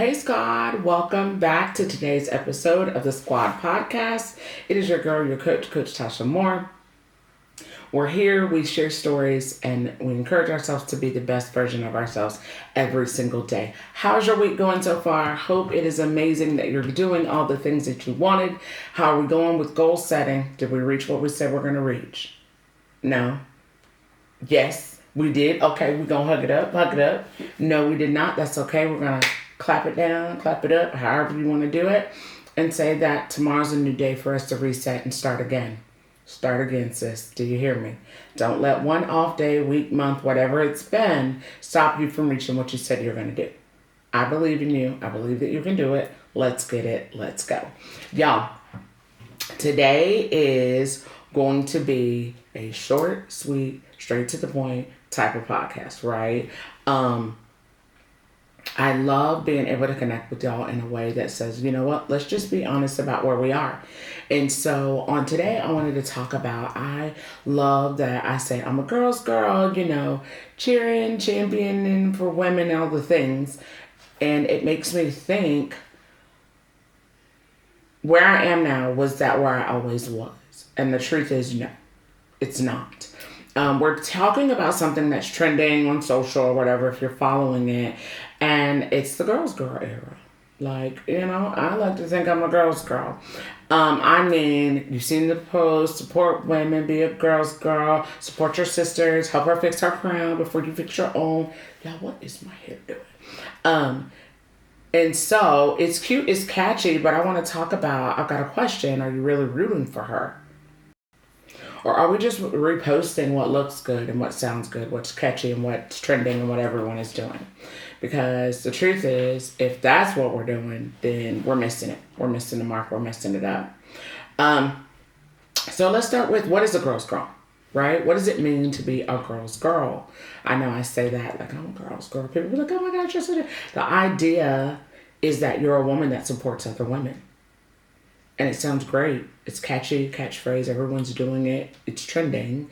Hey, Squad. Welcome back to today's episode of the Squad Podcast. It is your girl, your coach, Coach Tasha Moore. We're here, we share stories, and we encourage ourselves to be the best version of ourselves every single day. How's your week going so far? Hope it is amazing that you're doing all the things that you wanted. How are we going with goal setting? Did we reach what we said we're going to reach? No. Yes, we did. Okay, we're going to hug it up. No, we did not. That's okay. We're going to clap it down, clap it up, however you want to do it, and say that tomorrow's a new day for us to reset and start again. Start again, sis. Do you hear me? Don't let one off day, week, month, whatever it's been, stop you from reaching what you said you're going to do. I believe in you. I believe that you can do it. Let's get it. Let's go. Y'all, today is going to be a short, sweet, straight to the point type of podcast, right? I love being able to connect with y'all in a way that says, you know what, let's just be honest about where we are. And so on today, I wanted to talk about, I love that I say I'm a girl's girl, cheering, championing for women, all the things. And it makes me think, where I am now, was that where I always was? And the truth is, no, it's not. We're talking about something that's trending on social or whatever, if you're following it, and it's the girl's girl era. I like to think I'm a girl's girl. You've seen the post, support women, be a girl's girl, support your sisters, help her fix her crown before you fix your own. Y'all, what is my hair doing? And so, it's cute, it's catchy, but I want to talk about, I've got a question, are you really rooting for her? Or are we just reposting what looks good and what sounds good, what's catchy and what's trending and what everyone is doing? Because the truth is, if that's what we're doing, then we're missing it. We're missing the mark. We're messing it up. So let's start with, what is a girl's girl, right? What does it mean to be a girl's girl? I know I say that like, I'm a girl's girl. People be like, oh my gosh, you're so... The idea is that you're a woman that supports other women. And it sounds great. It's catchy, catchphrase. Everyone's doing it. It's trending.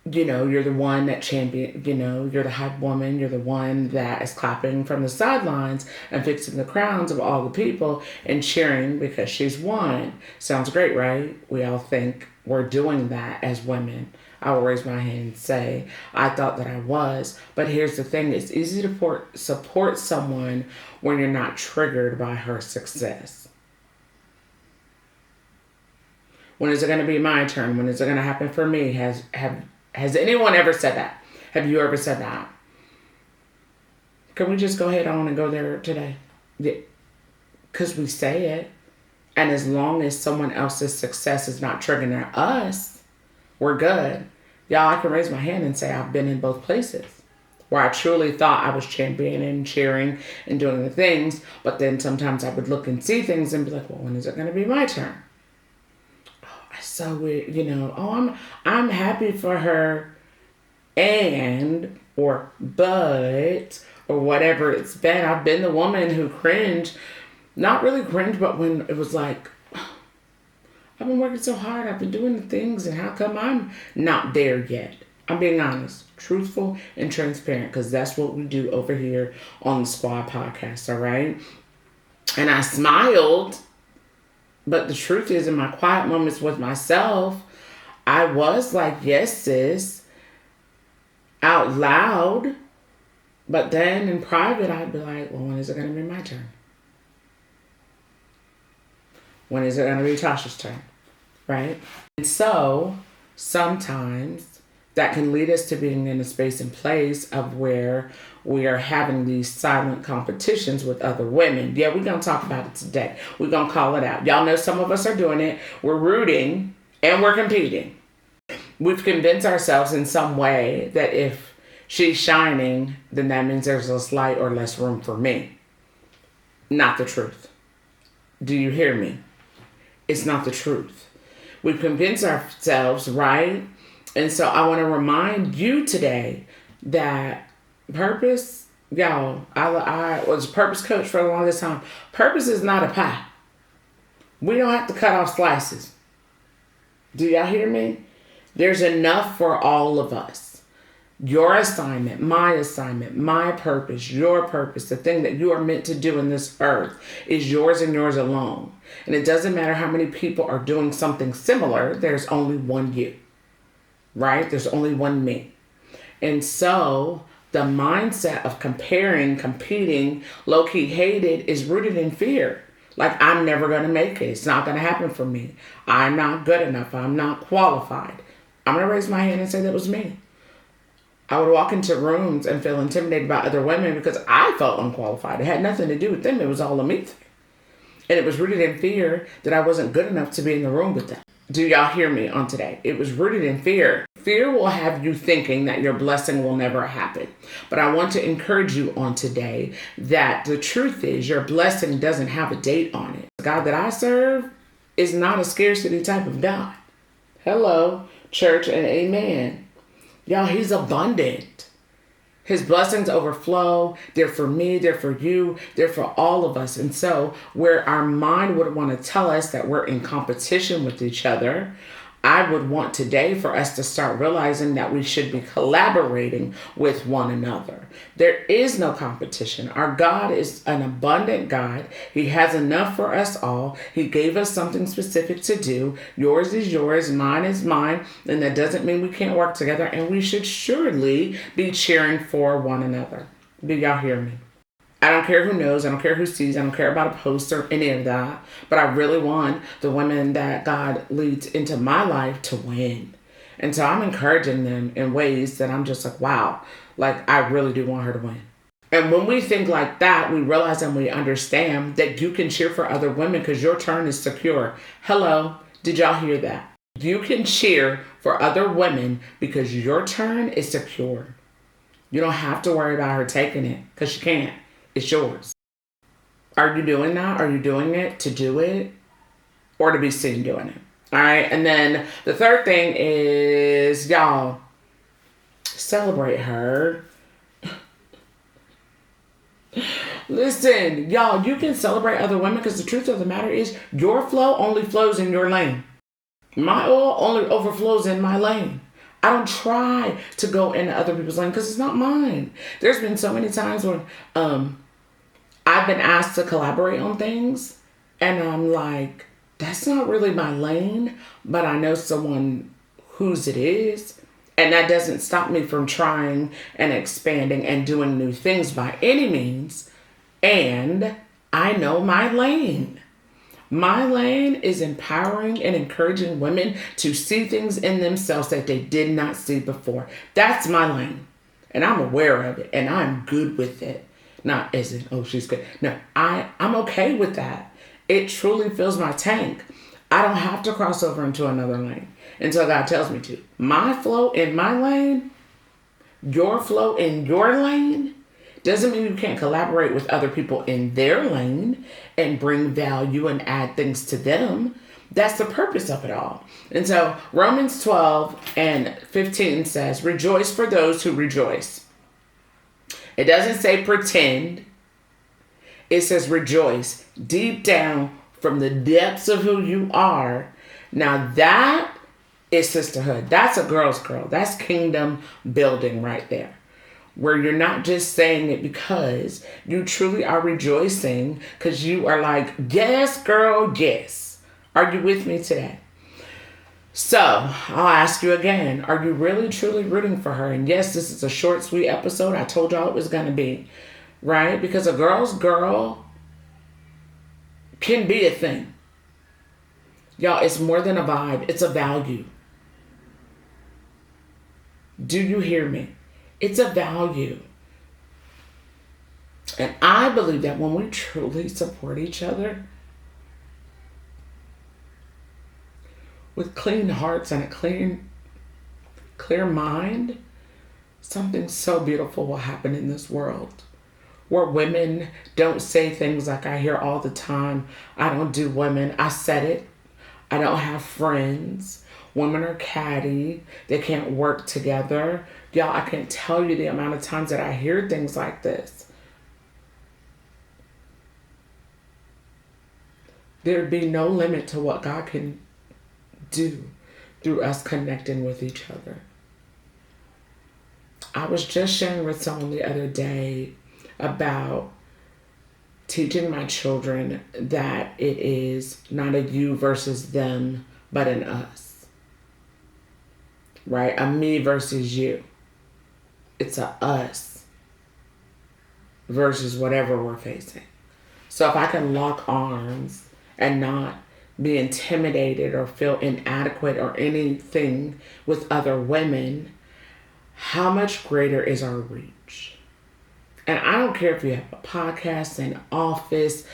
You're the one that champion, you're the hype woman. You're the one that is clapping from the sidelines and fixing the crowns of all the people and cheering because she's won. Sounds great, right? We all think we're doing that as women. I will raise my hand and say, I thought that I was. But here's the thing. It's easy to support someone when you're not triggered by her success. When is it going to be my turn? When is it going to happen for me? Has anyone ever said that? Have you ever said that? Can we just go ahead on and go there today? Because we say it. And as long as someone else's success is not triggering us, we're good. Y'all, I can raise my hand and say I've been in both places. Where I truly thought I was championing, cheering, and doing the things. But then sometimes I would look and see things and be like, well, when is it going to be my turn? So I'm happy for her but whatever it's been. I've been the woman who cringed, not really cringe, but when it was like, I've been working so hard, I've been doing the things, and how come I'm not there yet? I'm being honest, truthful, and transparent, because that's what we do over here on the Squad Podcast, all right? And I smiled. But the truth is, in my quiet moments with myself, I was like, yes, sis, out loud. But then in private, I'd be like, well, when is it going to be my turn? When is it going to be Tasha's turn? Right? And so sometimes that can lead us to being in a space and place of where we are having these silent competitions with other women. Yeah, we're going to talk about it today. We're going to call it out. Y'all know some of us are doing it. We're rooting and we're competing. We've convinced ourselves in some way that if she's shining, then that means there's less light or less room for me. Not the truth. Do you hear me? It's not the truth. We've convinced ourselves, right? And so I want to remind you today that purpose, y'all, I was a purpose coach for the longest time. Purpose is not a pie. We don't have to cut off slices. Do y'all hear me? There's enough for all of us. Your assignment, my purpose, your purpose, the thing that you are meant to do in this earth is yours and yours alone. And it doesn't matter how many people are doing something similar, there's only one you, right? There's only one me. And so the mindset of comparing, competing, low-key hated is rooted in fear. Like, I'm never going to make it. It's not going to happen for me. I'm not good enough. I'm not qualified. I'm going to raise my hand and say that was me. I would walk into rooms and feel intimidated by other women because I felt unqualified. It had nothing to do with them. It was all a me thing. And it was rooted in fear that I wasn't good enough to be in the room with them. Do y'all hear me on today? It was rooted in fear. Fear will have you thinking that your blessing will never happen. But I want to encourage you on today that the truth is your blessing doesn't have a date on it. The God that I serve is not a scarcity type of God. Hello, church, and amen. Y'all, he's abundant. His blessings overflow. They're for me. They're for you. They're for all of us. And so where our mind would want to tell us that we're in competition with each other, I would want today for us to start realizing that we should be collaborating with one another. There is no competition. Our God is an abundant God. He has enough for us all. He gave us something specific to do. Yours is yours, mine is mine. And that doesn't mean we can't work together. And we should surely be cheering for one another. Do y'all hear me? I don't care who knows. I don't care who sees. I don't care about a post or any of that. But I really want the women that God leads into my life to win. And so I'm encouraging them in ways that I'm just like, wow, like I really do want her to win. And when we think like that, we realize and we understand that you can cheer for other women because your turn is secure. Hello, did y'all hear that? You can cheer for other women because your turn is secure. You don't have to worry about her taking it because she can't. It's yours. Are you doing that? Are you doing it to do it or to be seen doing it? All right. And then the third thing is, y'all, celebrate her. Listen, y'all, you can celebrate other women because the truth of the matter is your flow only flows in your lane. My oil only overflows in my lane. I don't try to go into other people's lane because it's not mine. There's been so many times when I've been asked to collaborate on things and I'm like, that's not really my lane, but I know someone whose it is. And that doesn't stop me from trying and expanding and doing new things by any means. And I know my lane. My lane is empowering and encouraging women to see things in themselves that they did not see before. That's my lane. And I'm aware of it. And I'm good with it. Not as in, oh, she's good. No, I'm okay with that. It truly fills my tank. I don't have to cross over into another lane until God tells me to. My flow in my lane, your flow in your lane, doesn't mean you can't collaborate with other people in their lane and bring value and add things to them. That's the purpose of it all. And so Romans 12:15 says, rejoice for those who rejoice. It doesn't say pretend. It says rejoice deep down from the depths of who you are. Now that is sisterhood. That's a girl's girl. That's kingdom building right there. Where you're not just saying it because you truly are rejoicing because you are like, yes, girl, yes. Are you with me today? So I'll ask you again, are you really, truly rooting for her? And yes, this is a short, sweet episode. I told y'all it was going to be, right? Because a girl's girl can be a thing. Y'all, it's more than a vibe. It's a value. Do you hear me? It's a value. And I believe that when we truly support each other with clean hearts and a clear mind, something so beautiful will happen in this world. Where women don't say things like I hear all the time, I don't do women. I said it. I don't have friends. Women are catty. They can't work together. Y'all, I can't tell you the amount of times that I hear things like this. There'd be no limit to what God can do through us connecting with each other. I was just sharing with someone the other day about teaching my children that it is not a you versus them, but an us, right? A me versus you. It's a us versus whatever we're facing. So if I can lock arms and not be intimidated or feel inadequate or anything with other women, how much greater is our reach? And I don't care if you have a podcast, an office,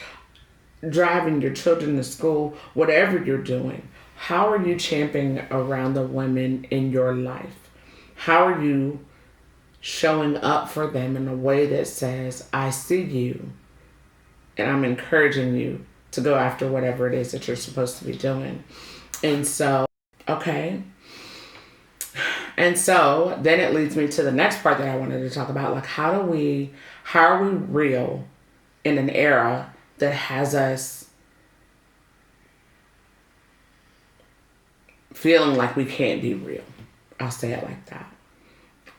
driving your children to school, whatever you're doing. How are you championing around the women in your life? How are you showing up for them in a way that says, I see you and I'm encouraging you to go after whatever it is that you're supposed to be doing? And so, okay. And so then it leads me to the next part that I wanted to talk about. Like, how are we real in an era that has us feeling like we can't be real? I'll say it like that.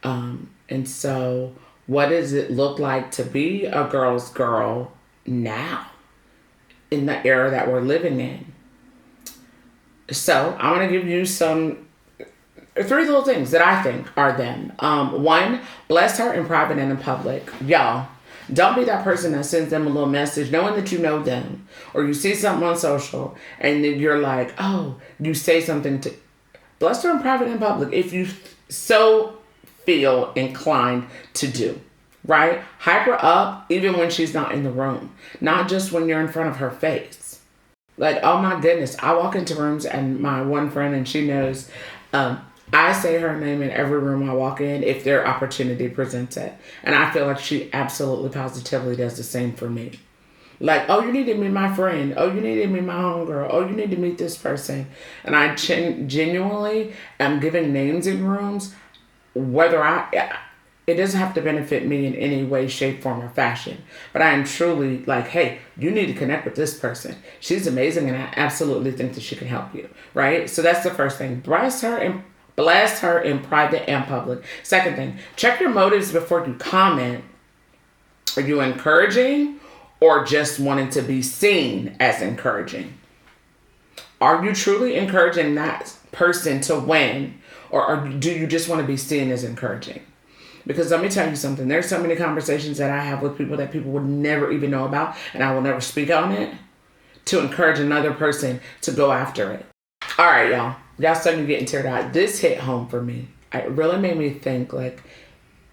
And so what does it look like to be a girl's girl now in the era that we're living in? So I want to give you three little things that I think are them. One, bless her in private and in public. Y'all, don't be that person that sends them a little message knowing that you know them, or you see something on social and then you're like, oh, you say something to bless her in private and in public if you so feel inclined to do, right? Hype her up even when she's not in the room, not just when you're in front of her face. Like, oh my goodness, I walk into rooms and my one friend, and she knows, I say her name in every room I walk in if their opportunity presents it. And I feel like she absolutely positively does the same for me. Like, oh, you need to meet my friend. Oh, you need to meet my homegirl. Oh, you need to meet this person. And I genuinely am giving names in rooms, it doesn't have to benefit me in any way, shape, form, or fashion. But I am truly like, hey, you need to connect with this person. She's amazing, and I absolutely think that she can help you, right? So that's the first thing. Bless her in private and public. Second thing, check your motives before you comment. Are you encouraging or just wanting to be seen as encouraging? Are you truly encouraging that person to win, or do you just want to be seen as encouraging? Because let me tell you something. There's so many conversations that I have with people that people would never even know about, and I will never speak on it, to encourage another person to go after it. All right, y'all. Y'all starting to get teared out. This hit home for me. It really made me think, like,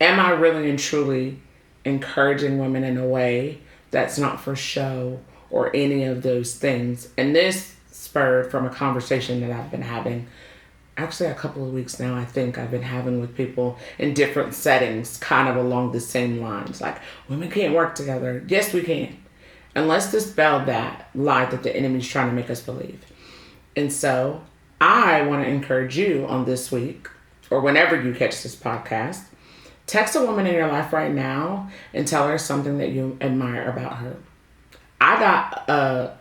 am I really and truly encouraging women in a way that's not for show or any of those things? And this spurred from a conversation that I've been having actually a couple of weeks now. I think I've been having with people in different settings, kind of along the same lines. Like, women can't work together. Yes, we can. And let's dispel that lie that the enemy's trying to make us believe. And so I want to encourage you on this week, or whenever you catch this podcast, text a woman in your life right now and tell her something that you admire about her. I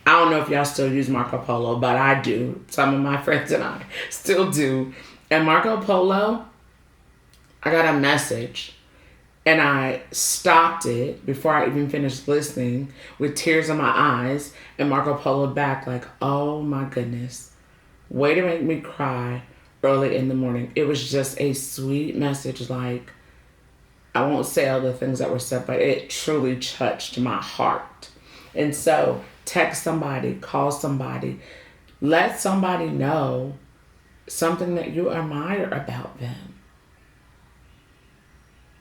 don't know if y'all still use Marco Polo, but I do. Some of my friends and I still do. And Marco Polo, I got a message and I stopped it before I even finished listening with tears in my eyes, and Marco Polo back like, oh my goodness, way to make me cry early in the morning. It was just a sweet message. Like, I won't say all the things that were said, but it truly touched my heart. And so text somebody, call somebody, let somebody know something that you admire about them.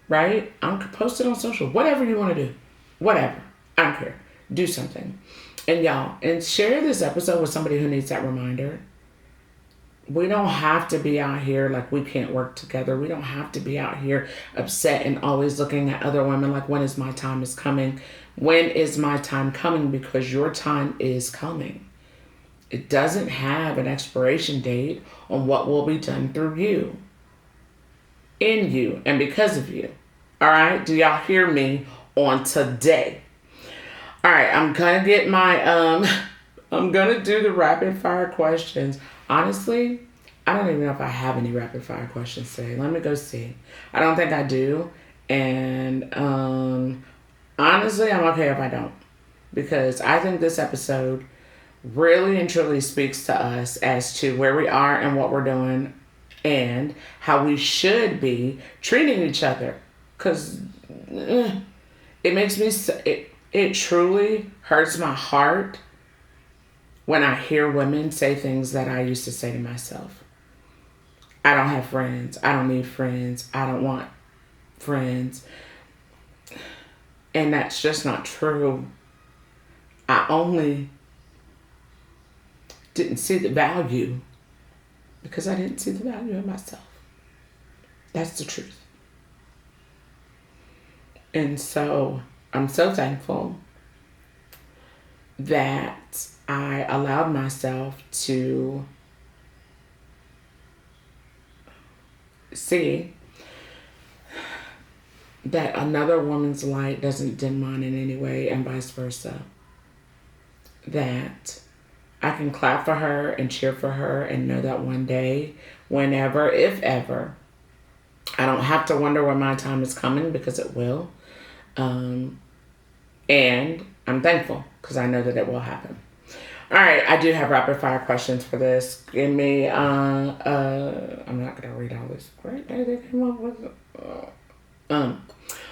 Right? Post it on social, whatever you want to do. Whatever. I don't care. Do something. And y'all, and share this episode with somebody who needs that reminder. We don't have to be out here like we can't work together. We don't have to be out here upset and always looking at other women like, when is my time is coming? When is my time coming? Because your time is coming. It doesn't have an expiration date on what will be done through you, in you, and because of you. All right? Do y'all hear me on today? All right, I'm going to get my, I'm going to do the rapid fire questions. Honestly, I don't even know if I have any rapid fire questions today. Let me go see. I don't think I do. And honestly, I'm okay if I don't. Because I think this episode really and truly speaks to us as to where we are and what we're doing and how we should be treating each other. Because it makes me, it truly hurts my heart when I hear women say things that I used to say to myself. I don't have friends. I don't need friends. I don't want friends. And that's just not true. I only didn't see the value because I didn't see the value in myself. That's the truth. And so I'm so thankful that I allowed myself to see that another woman's light doesn't dim mine in any way, and vice versa. That I can clap for her and cheer for her and know that one day, whenever, if ever, I don't have to wonder when my time is coming, because it will. And I'm thankful because I know that it will happen. All right, I do have rapid fire questions for this. Give me, I'm not going to read all this. Great day they came up with.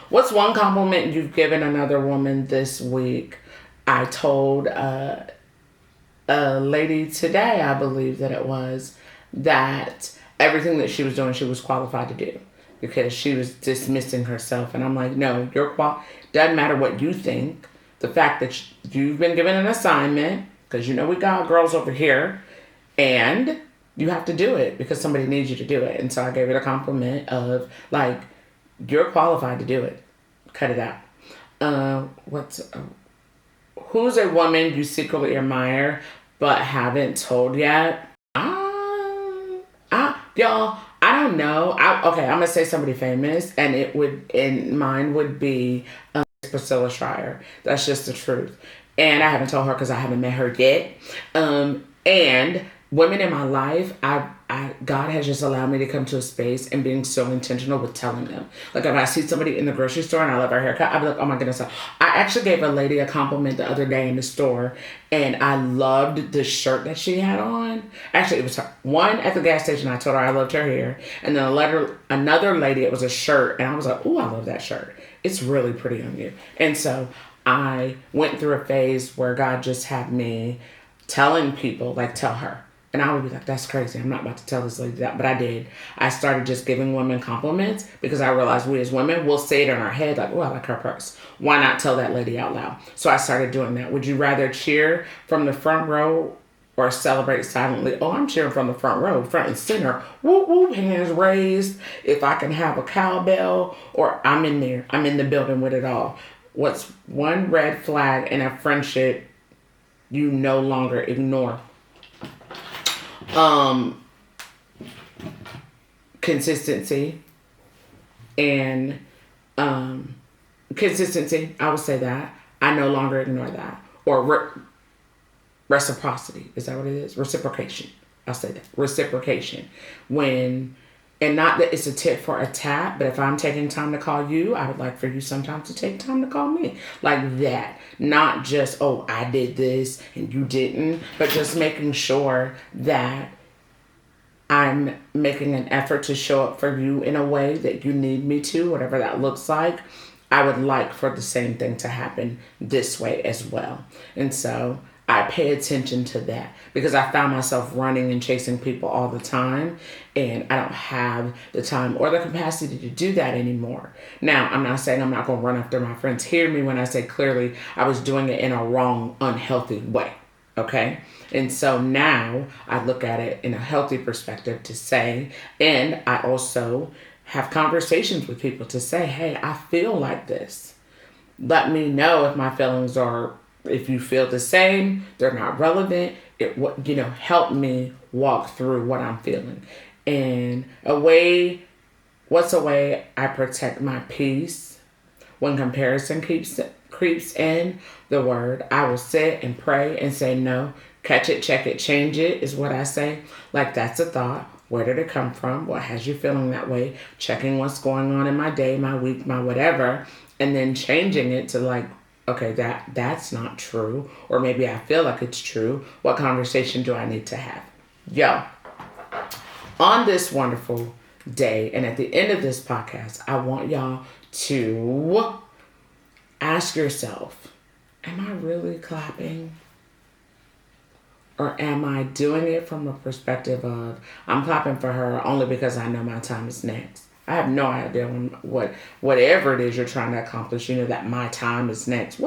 What's one compliment you've given another woman this week? I told a lady today, I believe that it was, that everything that she was doing, she was qualified to do because she was dismissing herself. And I'm like, no, doesn't matter what you think. The fact that you've been given an assignment, because we got girls over here, and you have to do it because somebody needs you to do it. And so I gave it a compliment of, like, you're qualified to do it. Cut it out. Who's a woman you secretly admire but haven't told yet? Y'all, I don't know. Okay, I'm gonna say somebody famous, and mine would be Priscilla Schreier. That's just the truth. And I haven't told her because I haven't met her yet. And women in my life, God has just allowed me to come to a space and being so intentional with telling them. Like, if I see somebody in the grocery store and I love her haircut, I'll be like, oh my goodness. I actually gave a lady a compliment the other day in the store, and I loved the shirt that she had on. Actually, it was her. One at the gas station, I told her I loved her hair. And then another lady, it was a shirt, and I was like, oh, I love that shirt. It's really pretty on you. And so I went through a phase where God just had me telling people, like, tell her. And I would be like, that's crazy. I'm not about to tell this lady that. But I did. I started just giving women compliments because I realized we as women will say it in our head, like, oh, I like her purse. Why not tell that lady out loud? So I started doing that. Would you rather cheer from the front row or celebrate silently? Oh, I'm cheering from the front row, front and center. Whoop, whoop, hands raised. If I can have a cowbell, or I'm in there. I'm in the building with it all. What's one red flag in a friendship you no longer ignore? Consistency and consistency. I would say that I no longer ignore that. Or reciprocity. Is that what it is? Reciprocation. I'll say that. Reciprocation. And not that it's a tit for a tat, but if I'm taking time to call you, I would like for you sometimes to take time to call me. Like that. Not just, oh, I did this and you didn't, but just making sure that I'm making an effort to show up for you in a way that you need me to, whatever that looks like. I would like for the same thing to happen this way as well. And so I pay attention to that because I found myself running and chasing people all the time, and I don't have the time or the capacity to do that anymore. Now, I'm not saying I'm not going to run after my friends. Hear me when I say clearly I was doing it in a wrong, unhealthy way. Okay? And so now I look at it in a healthy perspective to say, and I also have conversations with people to say, hey, I feel like this. Let me know if my feelings are, if you feel the same, they're not relevant. Help me walk through what I'm feeling. And what's a way I protect my peace when comparison creeps in? The word. I will sit and pray and say no. Catch it, check it, change it is what I say. Like, that's a thought. Where did it come from? What has you feeling that way? Checking what's going on in my day, my week, my whatever, and then changing it to like, okay, that's not true, or maybe I feel like it's true. What conversation do I need to have? Yo, on this wonderful day, and at the end of this podcast, I want y'all to ask yourself, am I really clapping? Or am I doing it from a perspective of I'm clapping for her only because I know my time is next? I have no idea whatever it is you're trying to accomplish, you know that my time is next.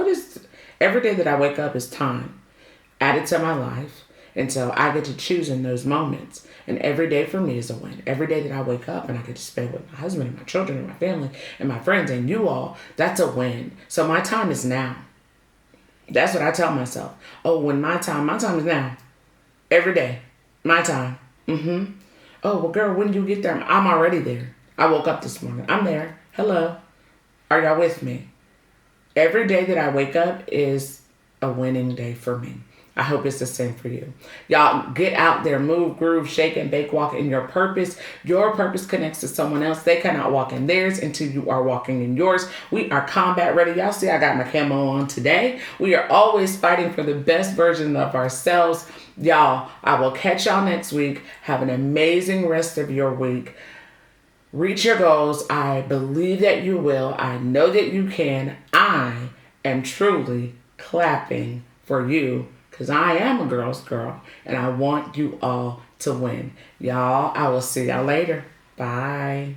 Every day that I wake up is time added to my life. And so I get to choose in those moments. And every day for me is a win. Every day that I wake up and I get to spend with my husband and my children and my family and my friends and you all, that's a win. So my time is now. That's what I tell myself. Oh, when my time is now. Every day. My time. Oh, well, girl, when do you get there? I'm already there. I woke up this morning. I'm there. Hello. Are y'all with me? Every day that I wake up is a winning day for me. I hope it's the same for you. Y'all get out there, move, groove, shake, and bake, walk in your purpose. Your purpose connects to someone else. They cannot walk in theirs until you are walking in yours. We are combat ready. Y'all see I got my camo on today. We are always fighting for the best version of ourselves. Y'all, I will catch y'all next week. Have an amazing rest of your week. Reach your goals. I believe that you will. I know that you can. I am truly clapping for you. Because I am a girl's girl, and I want you all to win. Y'all, I will see y'all later. Bye.